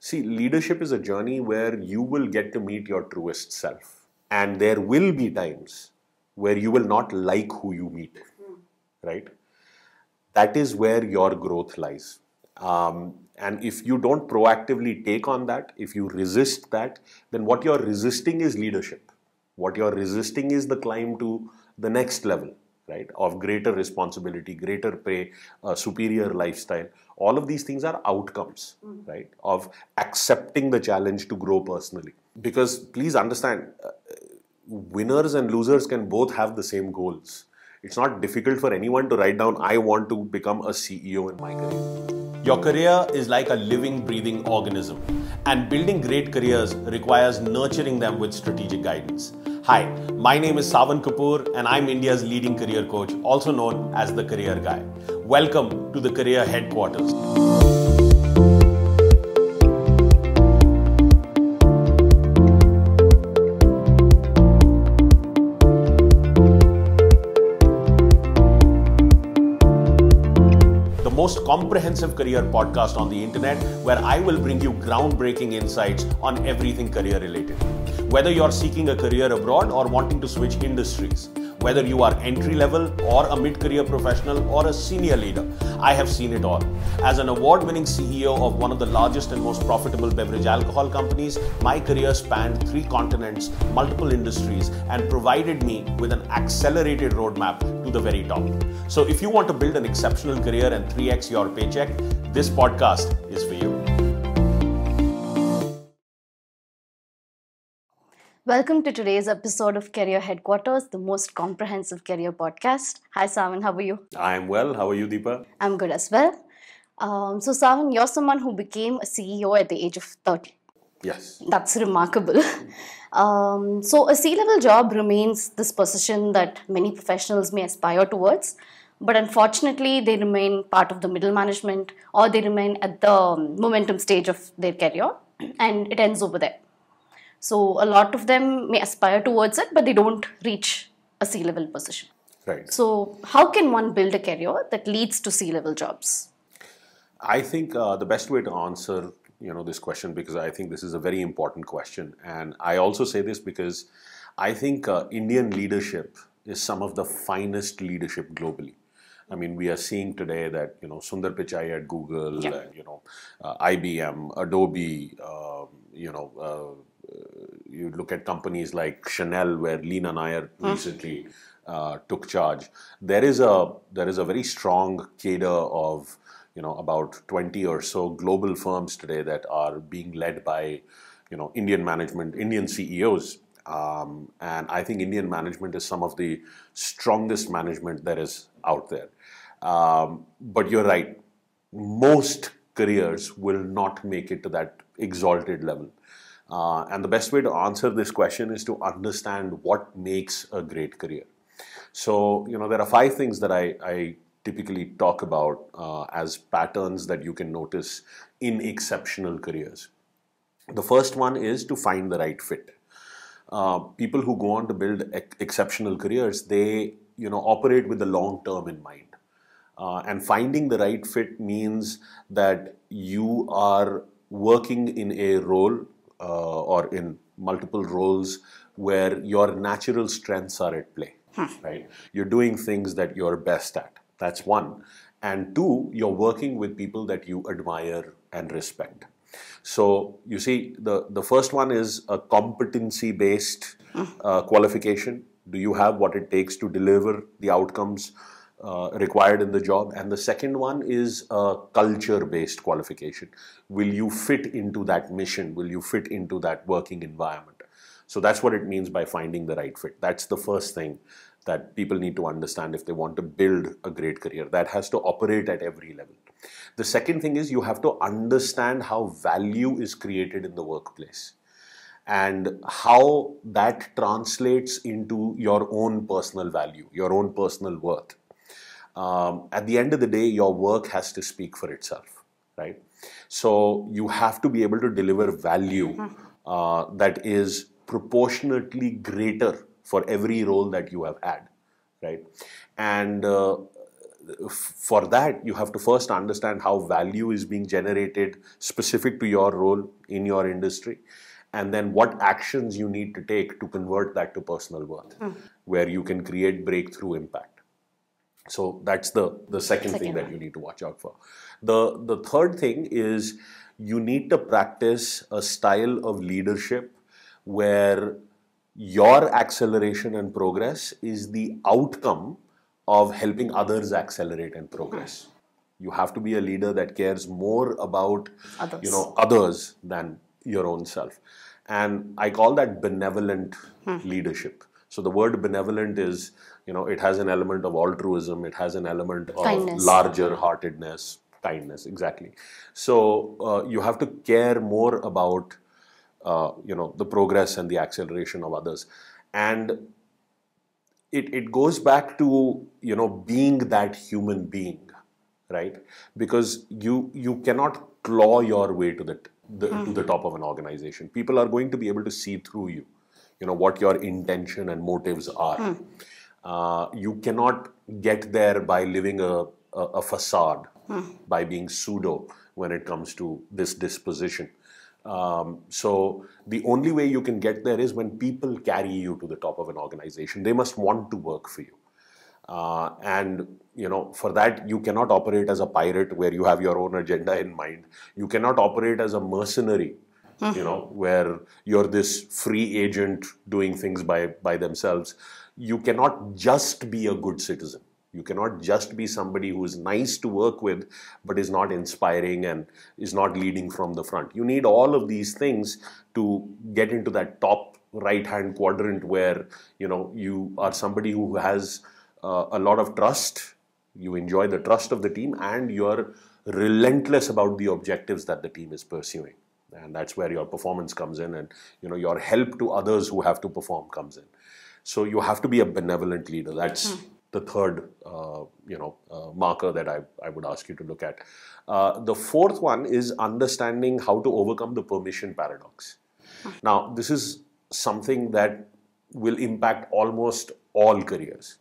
See, leadership is a journey where you will get to meet your truest self. And there will be times where you will not like who you meet, right? That is where your growth lies. And if you don't proactively take on that, if you resist that, then what you're resisting is leadership. What you're resisting is the climb to the next level, right? Of greater responsibility, greater pay, superior lifestyle. All of these things are outcomes, right? Of accepting the challenge to grow personally. Because please understand, winners and losers can both have the same goals. It's not difficult for anyone to write down, I want to become a CEO in my career. Your career is like a living, breathing organism, and building great careers requires nurturing them with strategic guidance. Hi, my name is Sawan Kapoor, and I'm India's leading career coach, also known as the Career Guy. Welcome to the Career Headquarters. Most comprehensive career podcast on the internet, where I will bring you groundbreaking insights on everything career related. Whether you're seeking a career abroad or wanting to switch industries, whether you are entry level or a mid-career professional or a senior leader, I have seen it all. As an award-winning CEO of one of the largest and most profitable beverage alcohol companies, my career spanned 3 continents, multiple industries, and provided me with an accelerated roadmap to the very top. So if you want to build an exceptional career and 3x your paycheck, this podcast is for you. Welcome to today's episode of Career Headquarters, the most comprehensive career podcast. Hi Sawan, how are you? I'm well. How are you, Deepa? I'm good as well. So Sawan, you're someone who became a CEO at the age of 30. Yes. That's remarkable. So a C-level job remains this position that many professionals may aspire towards, but unfortunately they remain part of the middle management, or they remain at the momentum stage of their career, and it ends over there. So a lot of them may aspire towards it, but they don't reach a C-level position. Right. So how can one build a career that leads to C-level jobs? I think the best way to answer this question, because I think this is a very important question, and I also say this because I think Indian leadership is some of the finest leadership globally. I mean, we are seeing today that Sundar Pichai at Google, Yeah. IBM, Adobe, you look at companies like Chanel, where Leena Nair recently took charge. There is a very strong cadre of about 20 or so global firms today that are being led by Indian management, Indian CEOs. And I think Indian management is some of the strongest management that is out there. But you're right, most careers will not make it to that exalted level. And the best way to answer this question is to understand what makes a great career. So, there are 5 things that I typically talk about as patterns that you can notice in exceptional careers. The first one is to find the right fit. People who go on to build exceptional careers, they operate with the long term in mind. And finding the right fit means that you are working in a role or in multiple roles where your natural strengths are at play, right? You're doing things that you're best at. That's one. And 2, you're working with people that you admire and respect. So you see, the first one is a competency-based qualification. Do you have what it takes to deliver the outcomes required in the job? And the second one is a culture-based qualification. Will you fit into that mission? Will you fit into that working environment? So that's what it means by finding the right fit. That's the first thing that people need to understand if they want to build a great career. That has to operate at every level. The second thing is you have to understand how value is created in the workplace and how that translates into your own personal value, your own personal worth. At the end of the day, your work has to speak for itself, right? So you have to be able to deliver value that is proportionately greater for every role that you have had, right? And for that, you have to first understand how value is being generated specific to your role in your industry, and then what actions you need to take to convert that to personal worth, where you can create breakthrough impact. So that's the second thing that you need to watch out for. The third thing is you need to practice a style of leadership where your acceleration and progress is the outcome of helping others accelerate and progress. You have to be a leader that cares more about others than your own self. And I call that benevolent leadership. So the word benevolent is, it has an element of altruism, it has an element of kindness, larger heartedness, kindness, exactly. So you have to care more about the progress and the acceleration of others. And it goes back to, being that human being, right? Because you cannot claw your way to the top of an organization. People are going to be able to see through you, what your intention and motives are. You cannot get there by living a facade, by being pseudo when it comes to this disposition. So the only way you can get there is when people carry you to the top of an organization. They must want to work for you. And for that, you cannot operate as a pirate where you have your own agenda in mind. You cannot operate as a mercenary, where you're this free agent doing things by themselves. You cannot just be a good citizen. You cannot just be somebody who is nice to work with, but is not inspiring and is not leading from the front. You need all of these things to get into that top right-hand quadrant where, you are somebody who has a lot of trust. You enjoy the trust of the team, and you're relentless about the objectives that the team is pursuing. And that's where your performance comes in, and, your help to others who have to perform comes in. So you have to be a benevolent leader. That's the third, marker that I would ask you to look at. The fourth one is understanding how to overcome the permission paradox. Now, this is something that will impact almost all careers.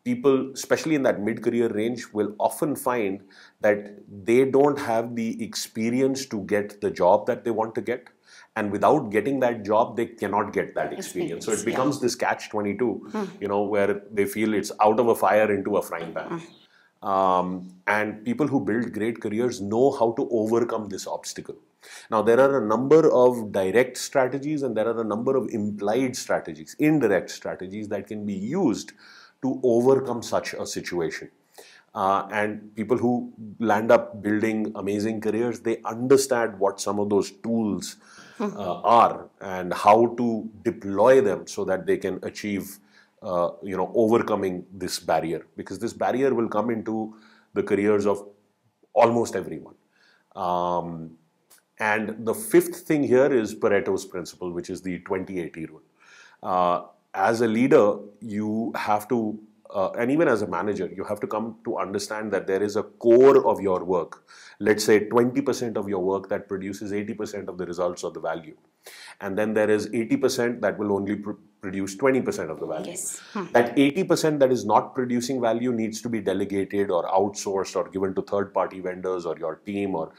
People, especially in that mid-career range, will often find that they don't have the experience to get the job that they want to get. And without getting that job, they cannot get that experience. So it becomes this catch-22, where they feel it's out of a fire into a frying pan. And people who build great careers know how to overcome this obstacle. Now, there are a number of direct strategies and there are a number of implied strategies, indirect strategies that can be used to overcome such a situation. And people who land up building amazing careers, they understand what some of those tools are and how to deploy them so that they can achieve, overcoming this barrier. Because this barrier will come into the careers of almost everyone. And the fifth thing here is Pareto's principle, which is the 20-80 rule. As a leader, you have to, and even as a manager, you have to come to understand that there is a core of your work. Let's say 20% of your work that produces 80% of the results or the value. And then there is 80% that will only produce 20% of the value. Yes. That 80% that is not producing value needs to be delegated or outsourced or given to third-party vendors or your team, or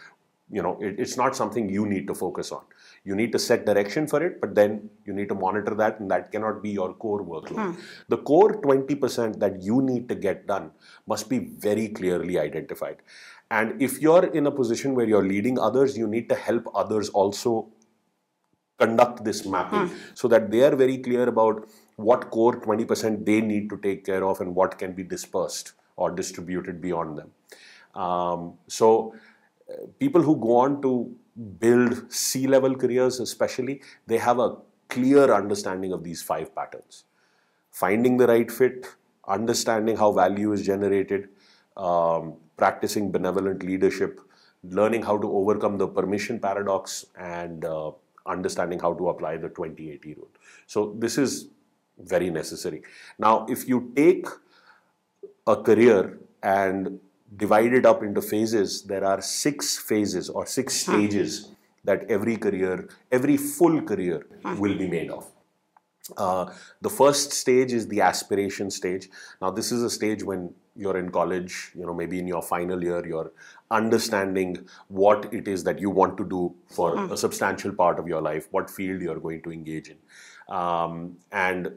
it's not something you need to focus on. You need to set direction for it, but then you need to monitor that, and that cannot be your core workload. The core 20% that you need to get done must be very clearly identified. And if you're in a position where you're leading others, you need to help others also conduct this mapping so that they are very clear about what core 20% they need to take care of and what can be dispersed or distributed beyond them. So people who go on to build C-level careers especially, they have a clear understanding of these 5 patterns. Finding the right fit, understanding how value is generated, practicing benevolent leadership, learning how to overcome the permission paradox, and understanding how to apply the 20-80 rule. So this is very necessary. Now, if you take a career and divide it up into phases, there are 6 phases or 6 stages that every full career will be made of. The first stage is the aspiration stage. Now, this is a stage when you're in college, maybe in your final year, you're understanding what it is that you want to do for a substantial part of your life, what field you're going to engage in. And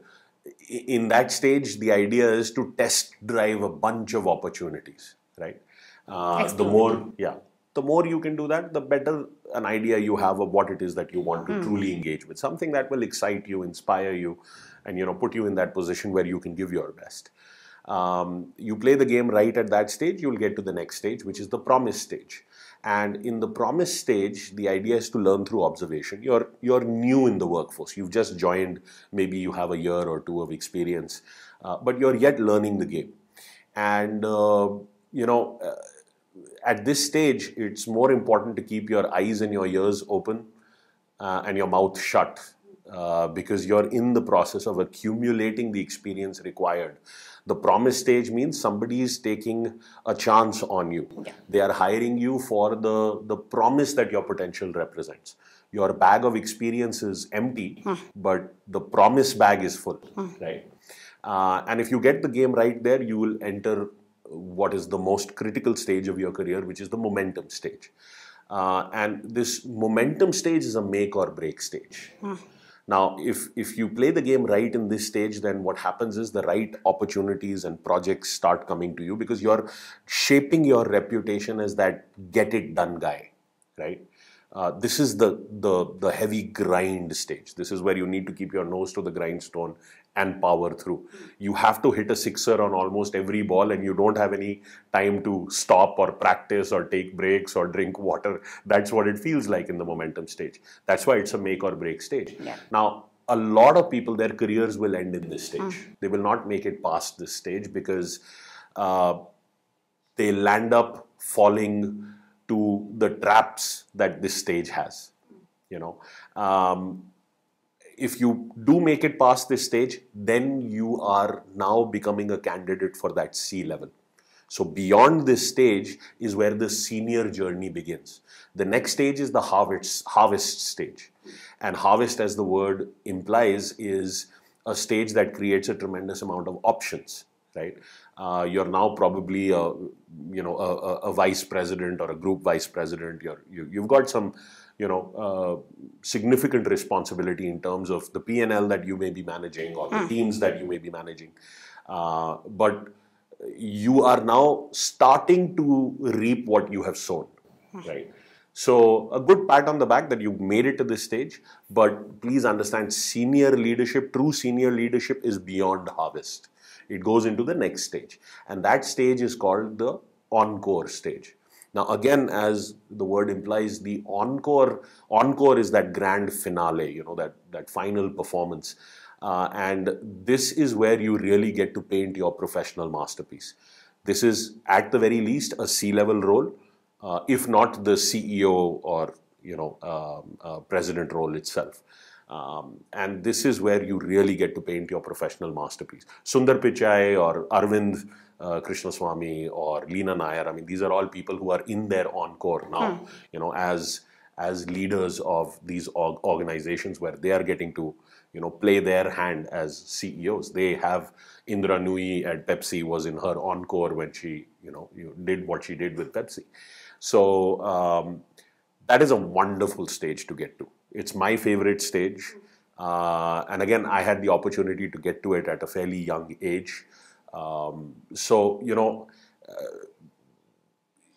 in that stage, the idea is to test drive a bunch of opportunities, right? The more you can do that, the better an idea you have of what it is that you want to truly engage with. Something that will excite you, inspire you, and put you in that position where you can give your best. You play the game right at that stage, you'll get to the next stage, which is the promise stage. And in the promise stage, the idea is to learn through observation. You're new in the workforce. You've just joined. Maybe you have a year or two of experience, but you're yet learning the game. And at this stage, it's more important to keep your eyes and your ears open and your mouth shut, because you're in the process of accumulating the experience required. The promise stage means somebody is taking a chance on you. Yeah. They are hiring you for the promise that your potential represents. Your bag of experience is empty, but the promise bag is full, right? And if you get the game right there, you will enter what is the most critical stage of your career, which is the momentum stage. And this momentum stage is a make or break stage. Now, if you play the game right in this stage, then what happens is the right opportunities and projects start coming to you, because you're shaping your reputation as that get it done guy, right? This is the heavy grind stage. This is where you need to keep your nose to the grindstone and power through. You have to hit a sixer on almost every ball, and you don't have any time to stop or practice or take breaks or drink water. That's what it feels like in the momentum stage. That's why it's a make or break stage. Yeah. Now, a lot of people, their careers will end in this stage. They will not make it past this stage, because they land up falling to the traps that this stage has. If you do make it past this stage, then you are now becoming a candidate for that C level. So beyond this stage is where the senior journey begins. The next stage is the harvest stage. And harvest, as the word implies, is a stage that creates a tremendous amount of options, right? You're now probably a vice president or a group vice president. You've got some significant responsibility in terms of the P&L that you may be managing, or the teams that you may be managing. But you are now starting to reap what you have sown, right? So a good pat on the back that you've made it to this stage, but please understand, true senior leadership is beyond harvest. It goes into the next stage. And that stage is called the encore stage. Now, again, as the word implies, the encore is that grand finale, that final performance. And this is where you really get to paint your professional masterpiece. This is, at the very least, a C-level role, if not the CEO or, president role itself. And this is where you really get to paint your professional masterpiece. Sundar Pichai or Arvind Krishnaswamy or Leena Nair, these are all people who are in their encore now, as leaders of these organizations, where they are getting to, play their hand as CEOs. They have Indra Nooyi at Pepsi was in her encore when she, did what she did with Pepsi. So that is a wonderful stage to get to. It's my favorite stage. And again, I had the opportunity to get to it at a fairly young age.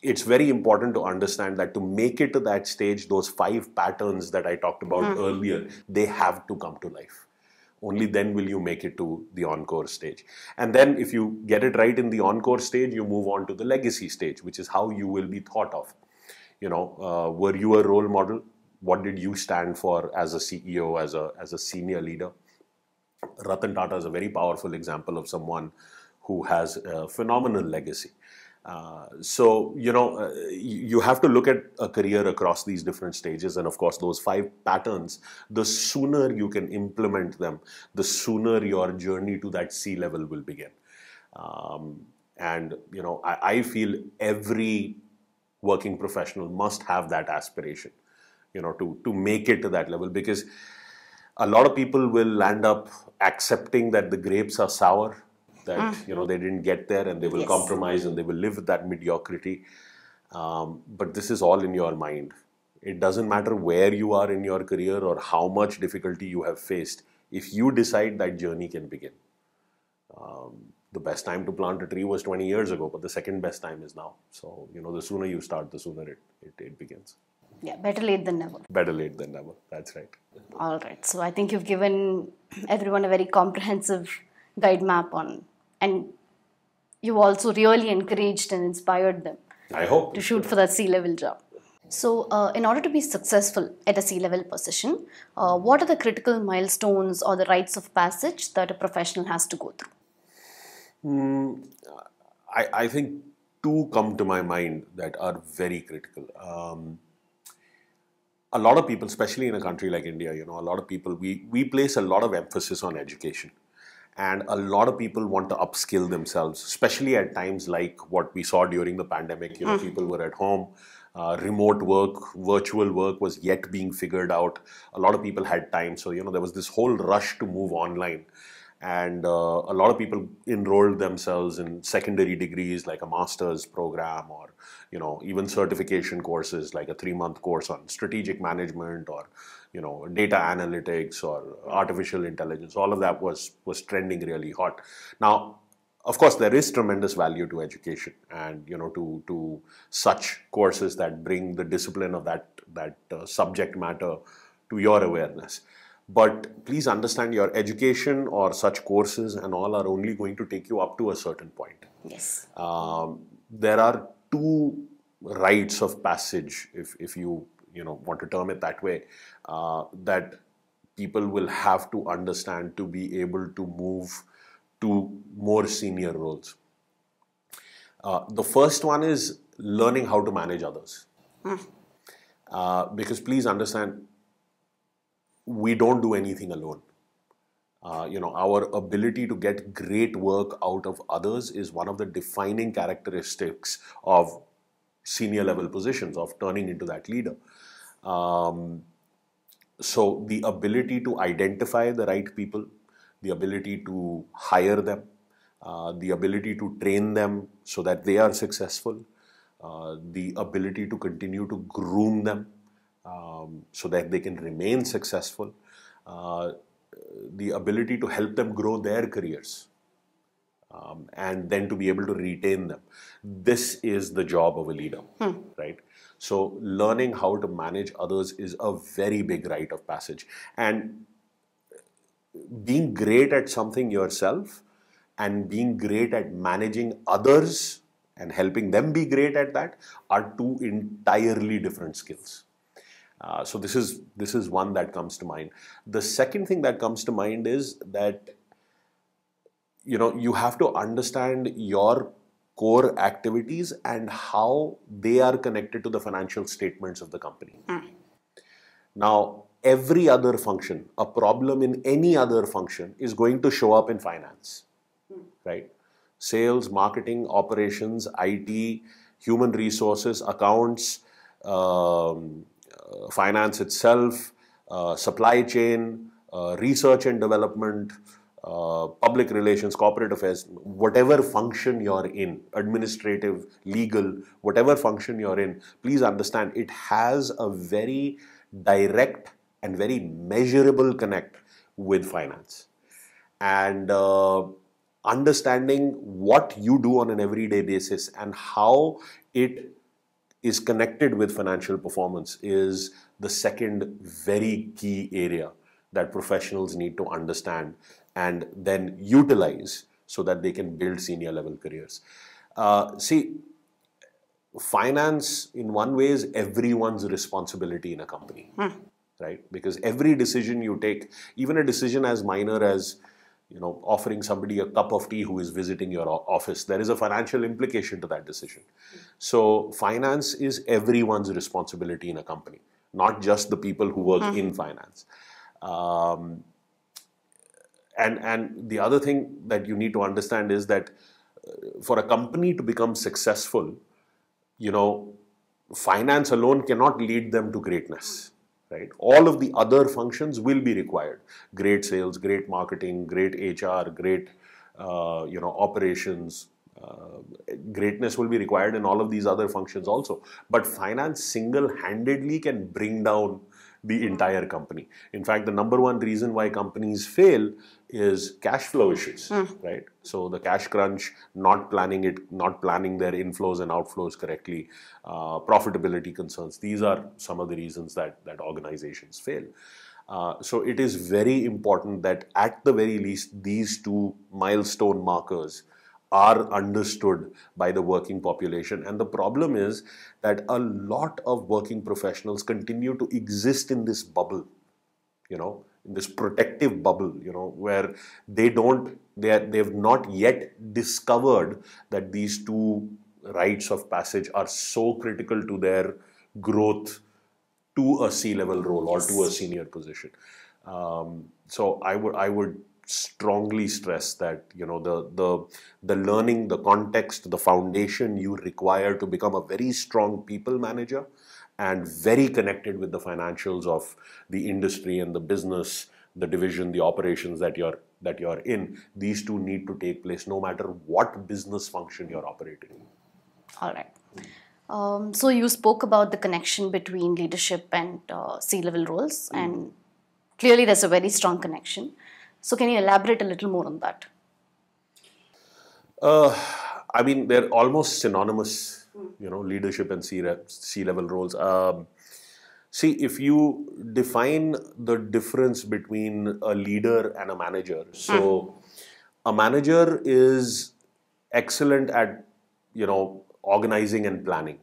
It's very important to understand that to make it to that stage, those 5 patterns that I talked about earlier, they have to come to life. Only then will you make it to the encore stage. And then if you get it right in the encore stage, you move on to the legacy stage, which is how you will be thought of. Were you a role model? What did you stand for as a CEO, as a senior leader? Ratan Tata is a very powerful example of someone who has a phenomenal legacy. You have to look at a career across these different stages. And of course, those 5 patterns, the sooner you can implement them, the sooner your journey to that C level will begin. I feel every working professional must have that aspiration, to make it to that level, because a lot of people will land up accepting that the grapes are sour, that they didn't get there, and they will Yes. compromise and they will live with that mediocrity. But this is all in your mind. It doesn't matter where you are in your career or how much difficulty you have faced. If you decide, that journey can begin. The best time to plant a tree was 20 years ago, but the second best time is now. So, the sooner you start, the sooner it begins. Yeah, better late than never. Better late than never. That's right. All right. So I think you've given everyone a very comprehensive guide map on, and you've also really encouraged and inspired them I hope. to shoot for that C-level job. So, in order to be successful at a C-level position, what are the critical milestones or the rites of passage that a professional has to go through? I think two come to my mind that are very critical. A lot of people, especially in a country like India, a lot of people, we place a lot of emphasis on education. And a lot of people want to upskill themselves, especially at times like what we saw during the pandemic. People were at home. Remote work, virtual work was yet being figured out. A lot of people had time. So, there was this whole rush to move online. And a lot of people enrolled themselves in secondary degrees like a master's program, or, even certification courses like a 3-month course on strategic management, or, data analytics or artificial intelligence. All of that was trending really hot. Now, of course, there is tremendous value to education and, to such courses that bring the discipline of that subject matter to your awareness. But please understand, your education or such courses and all are only going to take you up to a certain point. Yes. There are two rites of passage, if you want to term it that way, that people will have to understand to be able to move to more senior roles. The first one is learning how to manage others. Because please understand, we don't do anything alone. Our ability to get great work out of others is one of the defining characteristics of senior level positions, of turning into that leader. So the ability to identify the right people, the ability to hire them, the ability to train them so that they are successful, the ability to continue to groom them so that they can remain successful, the ability to help them grow their careers, and then to be able to retain them. This is the job of a leader, right? So learning how to manage others is a very big rite of passage. And being great at something yourself and being great at managing others and helping them be great at that are two entirely different skills. So this is one that comes to mind. The second thing that comes to mind is that you have to understand your core activities and how they are connected to the financial statements of the company. Now, every other function, a problem in any other function is going to show up in finance, right? Sales, marketing, operations, IT, human resources, accounts, finance itself, supply chain, research and development, public relations, corporate affairs, whatever function you're in, administrative, legal, whatever function you're in, please understand it has a very direct and very measurable connect with finance. And understanding what you do on an everyday basis and how it is connected with financial performance is the second very key area that professionals need to understand and then utilize so that they can build senior level careers. See, finance in one way is everyone's responsibility in a company, right? Because every decision you take, even a decision as minor as offering somebody a cup of tea who is visiting your office, there is a financial implication to that decision. So finance is everyone's responsibility in a company, not just the people who work in finance. And the other thing that you need to understand is that for a company to become successful, finance alone cannot lead them to greatness, right? All of the other functions will be required. Great sales, great marketing, great HR, great operations. Greatness will be required in all of these other functions also. But finance single-handedly can bring down the entire company. In fact, the number one reason why companies fail is cash flow issues, right? So the cash crunch, not planning their inflows and outflows correctly, profitability concerns. These are some of the reasons that organizations fail. So it is very important that at the very least, these two milestone markers are understood by the working population. And the problem is that a lot of working professionals continue to exist in this bubble, in this protective bubble, where they've not yet discovered that these two rites of passage are so critical to their growth to a C-level role or to a senior position. So I would strongly stress that the learning, the context, the foundation you require to become a very strong people manager and very connected with the financials of the industry and the business, the division, the operations that you're in. These two need to take place no matter what business function you're operating in. All right. So you spoke about the connection between leadership and C-level roles, and clearly there's a very strong connection. So can you elaborate a little more on that? I mean, they're almost synonymous, leadership and C-level roles. See, if you define the difference between a leader and a manager, so a manager is excellent at, organizing and planning,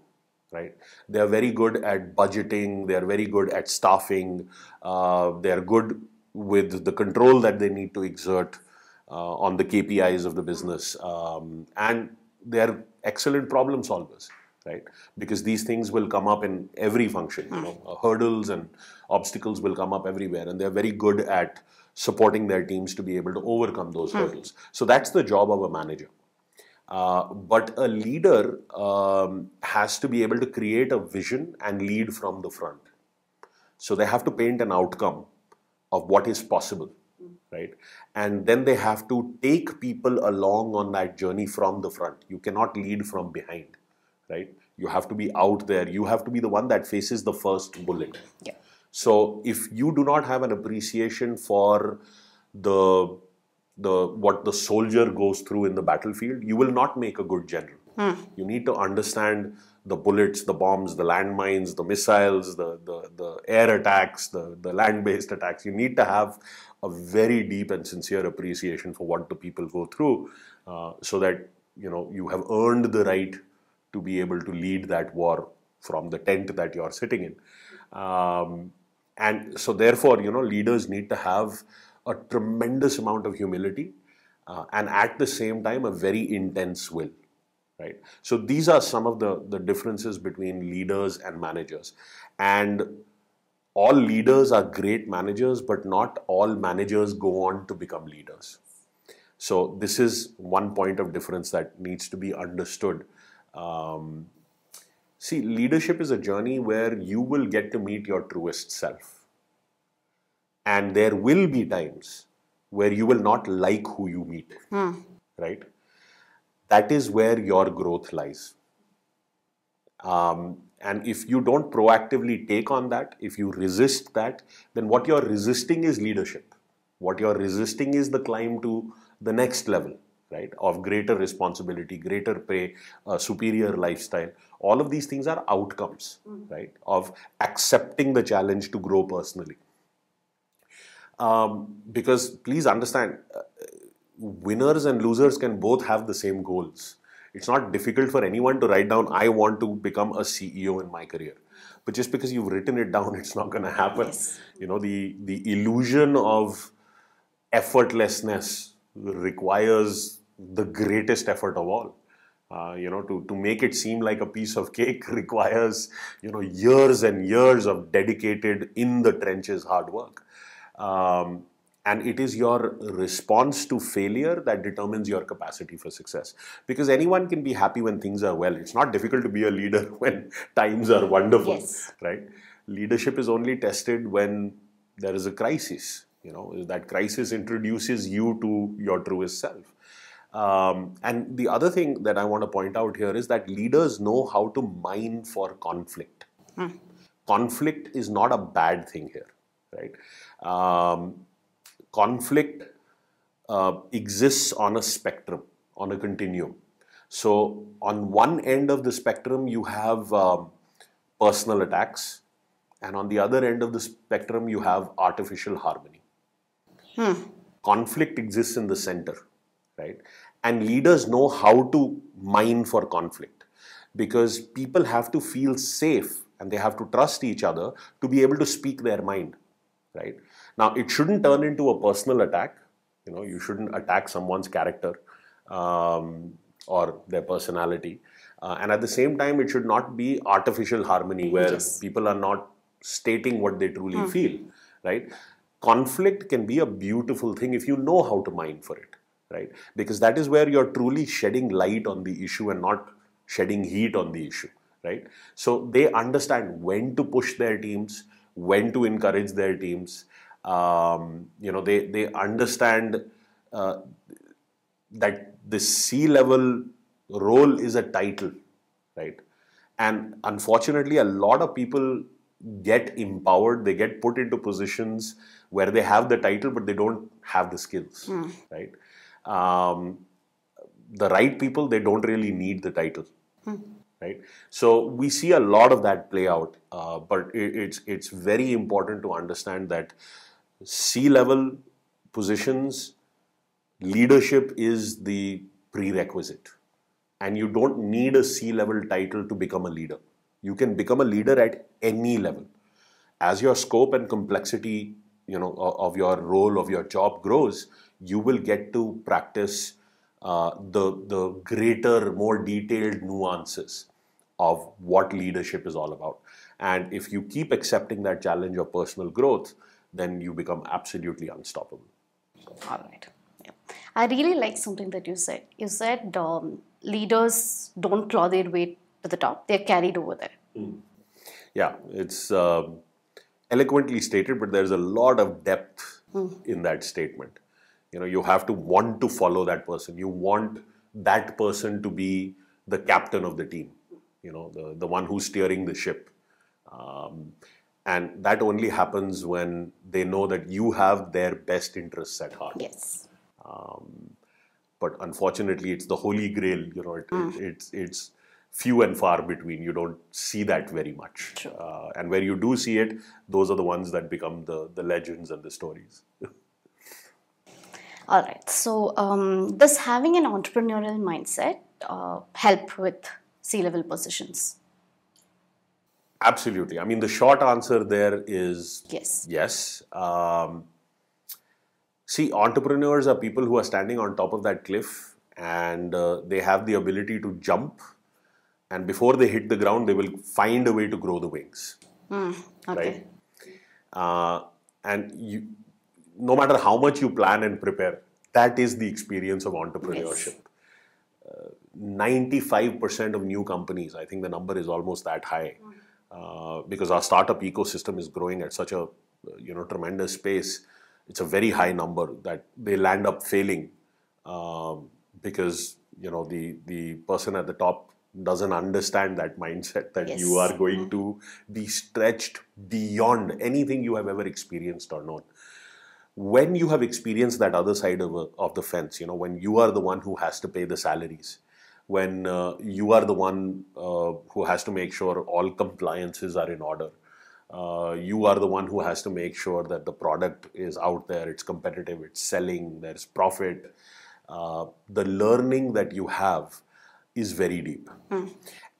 right? They are very good at budgeting. They are very good at staffing. They are good with the control that they need to exert on the KPIs of the business. And they're excellent problem solvers, right? Because these things will come up in every function. Hurdles and obstacles will come up everywhere. And they're very good at supporting their teams to be able to overcome those hurdles. So that's the job of a manager. But a leader has to be able to create a vision and lead from the front. So they have to paint an outcome of what is possible, right? And then they have to take people along on that journey from the front. You cannot lead from behind, right? You have to be out there. You have to be the one that faces the first bullet. Yeah. So if you do not have an appreciation for what the soldier goes through in the battlefield, you will not make a good general. You need to understand the bullets, the bombs, the landmines, the missiles, the air attacks, the land-based attacks. You need to have a very deep and sincere appreciation for what the people go through, so that you have earned the right to be able to lead that war from the tent that you're sitting in. And so therefore, leaders need to have a tremendous amount of humility and at the same time a very intense will. Right. So these are some of the differences between leaders and managers. And all leaders are great managers, but not all managers go on to become leaders. So this is one point of difference that needs to be understood. See, leadership is a journey where you will get to meet your truest self. And there will be times where you will not like who you meet. Right? That is where your growth lies. And if you don't proactively take on that, if you resist that, then what you're resisting is leadership. What you're resisting is the climb to the next level, right? Of greater responsibility, greater pay, superior lifestyle. All of these things are outcomes, right? Of accepting the challenge to grow personally. Because please understand, winners and losers can both have the same goals. It's not difficult for anyone to write down, I want to become a CEO in my career. But just because you've written it down, it's not going to happen. Yes. The illusion of effortlessness requires the greatest effort of all. To make it seem like a piece of cake requires, years and years of dedicated, in the trenches hard work. And it is your response to failure that determines your capacity for success. Because anyone can be happy when things are well. It's not difficult to be a leader when times are wonderful, Yes. right? Leadership is only tested when there is a crisis. That crisis introduces you to your truest self. And the other thing that I want to point out here is that leaders know how to mine for conflict. Conflict is not a bad thing here, right? Conflict exists on a spectrum, on a continuum. So on one end of the spectrum, you have personal attacks, and on the other end of the spectrum, you have artificial harmony. Conflict exists in the center, right? And leaders know how to mine for conflict because people have to feel safe and they have to trust each other to be able to speak their mind, right? Now, it shouldn't turn into a personal attack. You shouldn't attack someone's character or their personality. And at the same time, it should not be artificial harmony where people are not stating what they truly feel, right? Conflict can be a beautiful thing if you know how to mine for it, right? Because that is where you're truly shedding light on the issue and not shedding heat on the issue, right? So they understand when to push their teams, when to encourage their teams. They understand that the C-level role is a title, right? And unfortunately, a lot of people get empowered, they get put into positions where they have the title, but they don't have the skills, right? The right people, they don't really need the title, right? So we see a lot of that play out, but it's very important to understand that C-level positions, leadership is the prerequisite. And you don't need a C-level title to become a leader. You can become a leader at any level. As your scope and complexity, of your role, of your job grows, you will get to practice the greater, more detailed nuances of what leadership is all about. And if you keep accepting that challenge of personal growth, then you become absolutely unstoppable. All right. Yeah. I really like something that you said. You said leaders don't claw their way to the top. They're carried over there. Yeah, it's eloquently stated, but there's a lot of depth in that statement. You have to want to follow that person. You want that person to be the captain of the team, the one who's steering the ship. And that only happens when they know that you have their best interests at heart. Yes. But unfortunately, it's the holy grail. It's few and far between. You don't see that very much. True. And where you do see it, those are the ones that become the legends and the stories. All right. So does having an entrepreneurial mindset help with C-level positions? Absolutely. I mean, the short answer there is yes. See, entrepreneurs are people who are standing on top of that cliff and they have the ability to jump. And before they hit the ground, they will find a way to grow the wings. Okay. Right? And no matter how much you plan and prepare, that is the experience of entrepreneurship. 95% of new companies, I think the number is almost that high, because our startup ecosystem is growing at such a tremendous pace. It's a very high number that they land up failing because the person at the top doesn't understand that mindset that you are going to be stretched beyond anything you have ever experienced or known. When you have experienced that other side of the fence, when you are the one who has to pay the salaries, when you are the one who has to make sure all compliances are in order, you are the one who has to make sure that the product is out there, it's competitive, it's selling, there's profit. The learning that you have is very deep.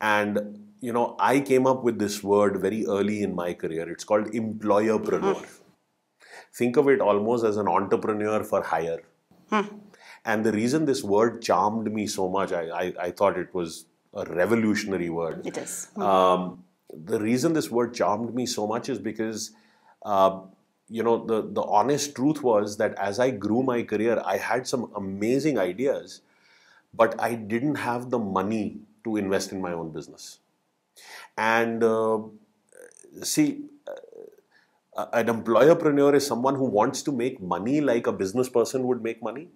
And, I came up with this word very early in my career. It's called employerpreneur. Think of it almost as an entrepreneur for hire. And the reason this word charmed me so much, I thought it was a revolutionary word. It is. The reason this word charmed me so much is because, the honest truth was that as I grew my career, I had some amazing ideas, but I didn't have the money to invest in my own business. And an employerpreneur is someone who wants to make money like a business person would make money,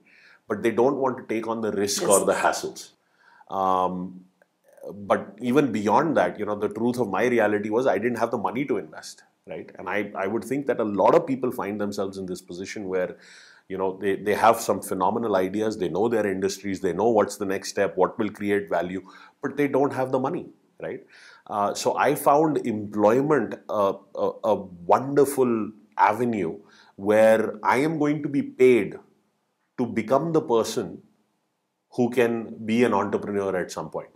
but they don't want to take on the risk or the hassles. But even beyond that, the truth of my reality was I didn't have the money to invest, right? And I would think that a lot of people find themselves in this position where, they have some phenomenal ideas, they know their industries, they know what's the next step, what will create value, but they don't have the money, right? So I found employment a wonderful avenue where I am going to be paid to become the person who can be an entrepreneur at some point,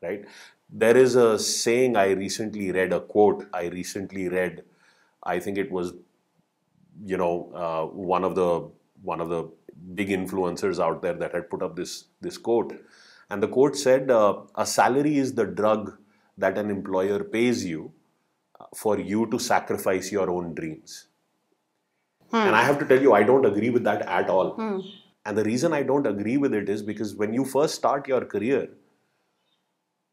right? There is a saying I recently read, a quote I recently read. I think it was, one of the big influencers out there that had put up this quote, and the quote said, "A salary is the drug that an employer pays you for you to sacrifice your own dreams." And I have to tell you, I don't agree with that at all. And the reason I don't agree with it is because when you first start your career,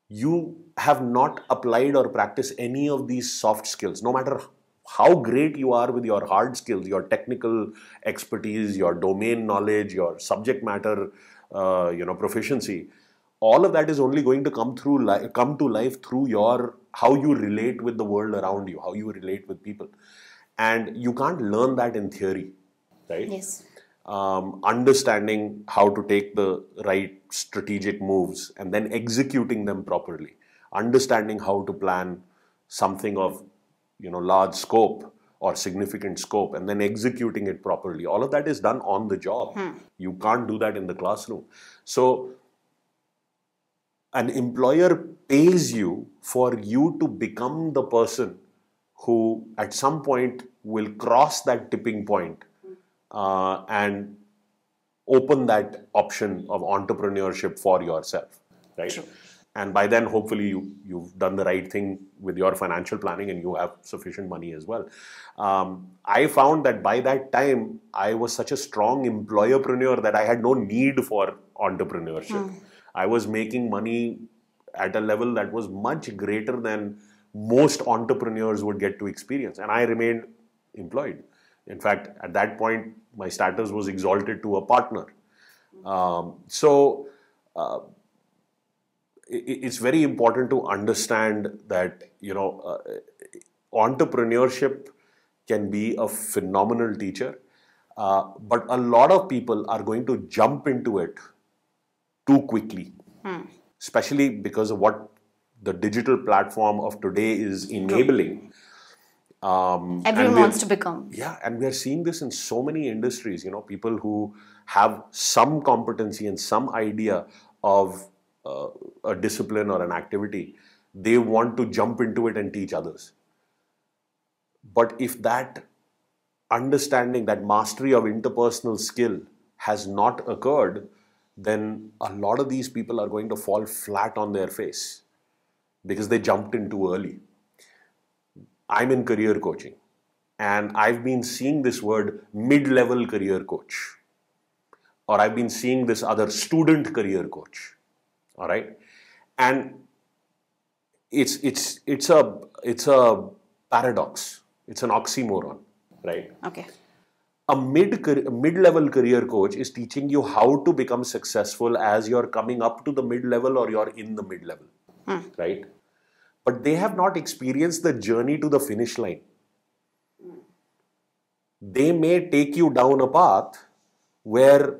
you have not applied or practiced any of these soft skills. No matter how great you are with your hard skills, your technical expertise, your domain knowledge, your subject matter, proficiency, all of that is only going to come to life through how you relate with the world around you, how you relate with people. And you can't learn that in theory, right? Yes. Understanding how to take the right strategic moves and then executing them properly, understanding how to plan something of large scope or significant scope and then executing it properly. All of that is done on the job. You can't do that in the classroom. So an employer pays you for you to become the person who at some point will cross that tipping point and open that option of entrepreneurship for yourself, right? True. And by then, hopefully, you've done the right thing with your financial planning and you have sufficient money as well. I found that by that time, I was such a strong employerpreneur that I had no need for entrepreneurship. I was making money at a level that was much greater than most entrepreneurs would get to experience. And I remained employed. In fact, at that point, my status was exalted to a partner. It's very important to understand that, entrepreneurship can be a phenomenal teacher, but a lot of people are going to jump into it too quickly, especially because of what the digital platform of today is enabling. Everyone wants to become. Yeah, and we are seeing this in so many industries, people who have some competency and some idea of a discipline or an activity, they want to jump into it and teach others. But if that understanding, that mastery of interpersonal skill has not occurred, then a lot of these people are going to fall flat on their face because they jumped in too early. I'm in career coaching and I've been seeing this word mid-level career coach, or I've been seeing this other student career coach. All right. And it's a paradox. It's an oxymoron, right? Okay. A mid-level career coach is teaching you how to become successful as you're coming up to the mid-level or you're in the mid-level, right? But they have not experienced the journey to the finish line. They may take you down a path where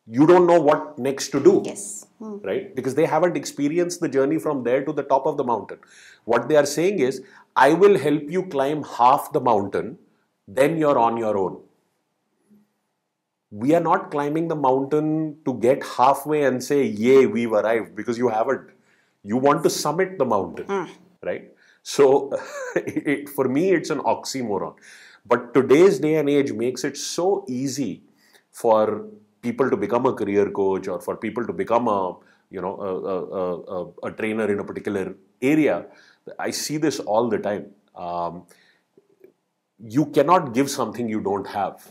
you don't know what next to do. Yes. Right? Because they haven't experienced the journey from there to the top of the mountain. What they are saying is, I will help you climb half the mountain, then you're on your own. We are not climbing the mountain to get halfway and say, yay, we've arrived, because you haven't. You want to summit the mountain, right? So for me, it's an oxymoron. But today's day and age makes it so easy for people to become a career coach or for people to become a trainer in a particular area. I see this all the time. You cannot give something you don't have.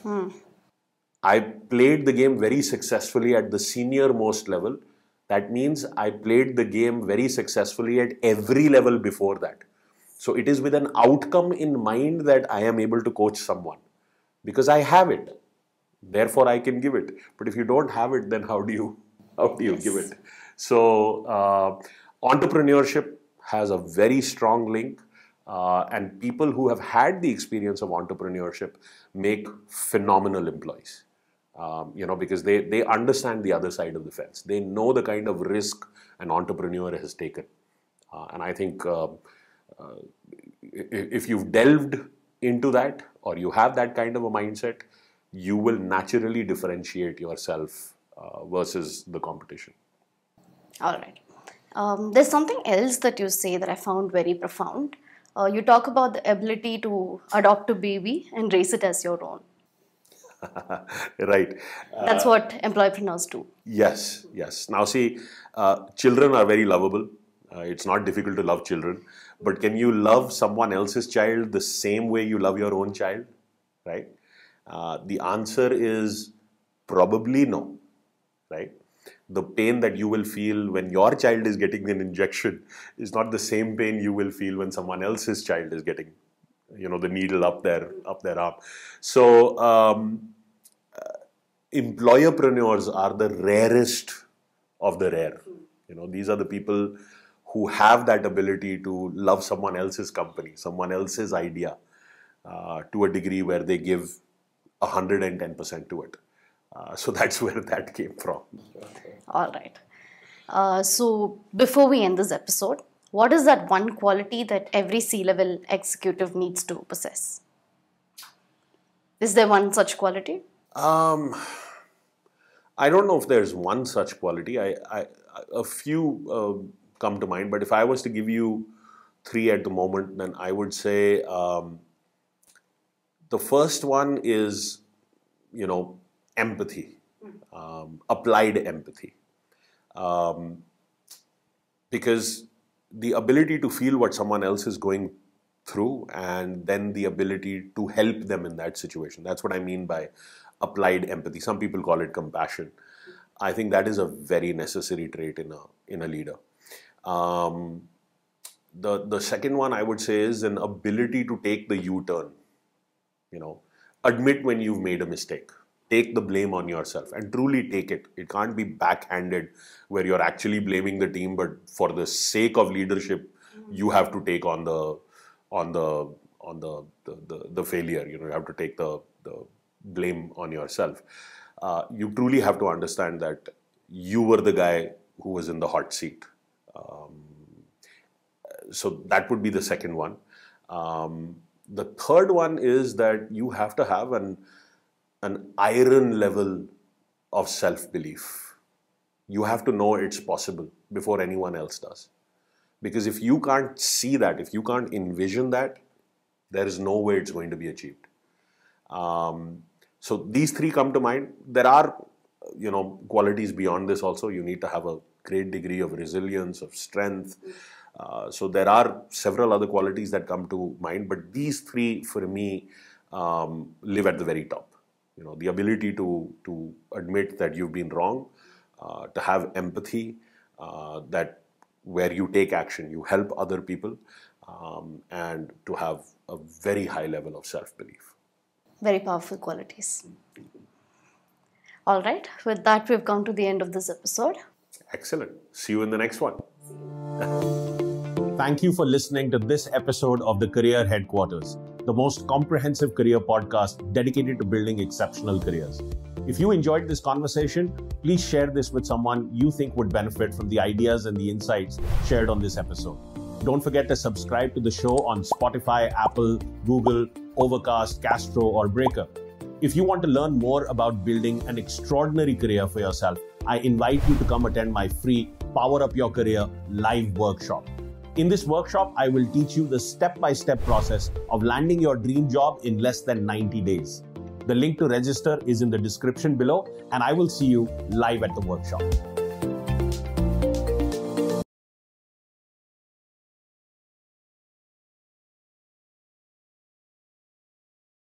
I played the game very successfully at the senior most level. That means I played the game very successfully at every level before that. So it is with an outcome in mind that I am able to coach someone because I have it. Therefore, I can give it. But if you don't have it, then how do you give it? So, entrepreneurship has a very strong link, and people who have had the experience of entrepreneurship make phenomenal employees. Because they understand the other side of the fence. They know the kind of risk an entrepreneur has taken, and I think if you've delved into that, or you have that kind of a mindset, you will naturally differentiate yourself versus the competition. All right. There's something else that you say that I found very profound. You talk about the ability to adopt a baby and raise it as your own. Right. That's what employpreneurs do. Yes. Now see, children are very lovable. It's not difficult to love children. But can you love someone else's child the same way you love your own child? Right? The answer is probably no. Right? The pain that you will feel when your child is getting an injection is not the same pain you will feel when someone else's child is getting, the needle up their arm. So, employerpreneurs are the rarest of the rare. These are the people who have that ability to love someone else's company, someone else's idea, to a degree where they give 110% to it. So that's where that came from. All right. So before we end this episode, what is that one quality that every C-level executive needs to possess? Is there one such quality? I don't know if there's one such quality. A few come to mind, but if I was to give you 3 at the moment, then I would say the first one is, empathy, applied empathy. Because the ability to feel what someone else is going through, and then the ability to help them in that situation. That's what I mean by applied empathy. Some people call it compassion. I think that is a very necessary trait in a leader. The second one I would say is an ability to take the U-turn. Admit when you've made a mistake. Take the blame on yourself and truly take it. It can't be backhanded where you're actually blaming the team, but for the sake of leadership, you have to take on the failure. You have to take the blame on yourself. You truly have to understand that you were the guy who was in the hot seat. So that would be the second one. The third one is that you have to have an iron level of self-belief. You have to know it's possible before anyone else does. Because if you can't see that, if you can't envision that, there is no way it's going to be achieved. So these 3 come to mind. There are, qualities beyond this also. You need to have a great degree of resilience, of strength. So there are several other qualities that come to mind, but these 3 for me live at the very top. The ability to admit that you've been wrong, to have empathy, that where you take action, you help other people, and to have a very high level of self-belief. Very powerful qualities. All right. With that, we've come to the end of this episode. Excellent. See you in the next one. Thank you for listening to this episode of the Career Headquarters, the most comprehensive career podcast dedicated to building exceptional careers. If you enjoyed this conversation, please share this with someone you think would benefit from the ideas and the insights shared on this episode. Don't forget to subscribe to the show on Spotify, Apple, Google, Overcast, Castro, or Breaker. If you want to learn more about building an extraordinary career for yourself, I invite you to come attend my free Power Up Your Career live workshop. In this workshop, I will teach you the step-by-step process of landing your dream job in less than 90 days. The link to register is in the description below, and I will see you live at the workshop.